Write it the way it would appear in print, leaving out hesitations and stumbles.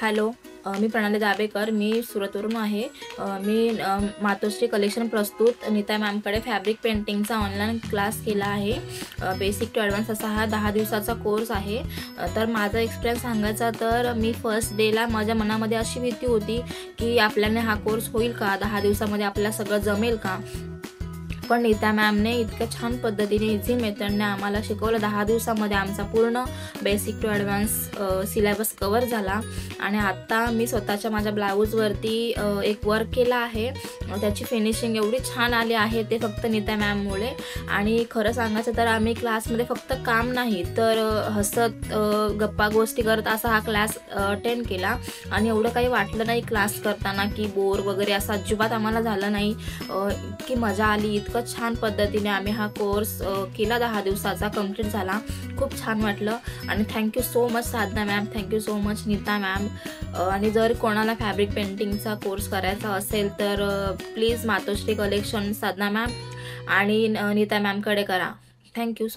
Hello, मी प्रणाली दाबेकर, मी सुरतवरून आहे। मी मातोश्री collection प्रस्तुत नीता मॅमकडे फॅब्रिक पेंटिंगचा ऑनलाईन क्लास केला आहे। बेसिक टू ॲडव्हान्स असा हा 10 दिवसाचा कोर्स आहे। तर माझा एक्सपिरियन्स सांगायचा तर मी फर्स्ट डेला माझ्या मनामध्ये अशी भीती होती की आपल्याने हा कोर्स होईल का, 10 दिवसामध्ये आपल्याला सगळं जमेल का। पण नीता मॅमने इतक्या छान पद्धतीने इझी मेथडने आम्हाला शिकवलं। 10 दिवसामध्ये आमचा पूर्ण basic to advance syllabus cover झाला। आणि आता मी स्वतःच्या माझ्या ब्लाऊजवरती एक वर्क केला आहे, त्याची फिनिशिंग एवढी छान आली आहे ते फक्त नीता मॅममुळे। आणि खरं सांगायचं तर आम्ही क्लासमध्ये फक्त काम नाही तर हसत गप्पा गोष्टी करत असा हा क्लास अटेंड केला। आणि एवढं काही वाटलं नाही क्लास करताना की बोर वगैरे असं अजिबात आम्हाला झालं नाही। इतकी मजा आली, इतकं छान पद्धतीने आम्ही हा कोर्स केला, 10 दिवसाचा कंप्लीट झाला। खूप छान वाटलं आणि thank you so much Sadhana ma'am, thank you so much Neeta ma'am. आणि जर कोणाला फॅब्रिक पेंटिंगचा कोर्स करायचा असेल तर please Matoshree collection Sadhana ma'am आणि नीता मॅमकडे करा। Thank you so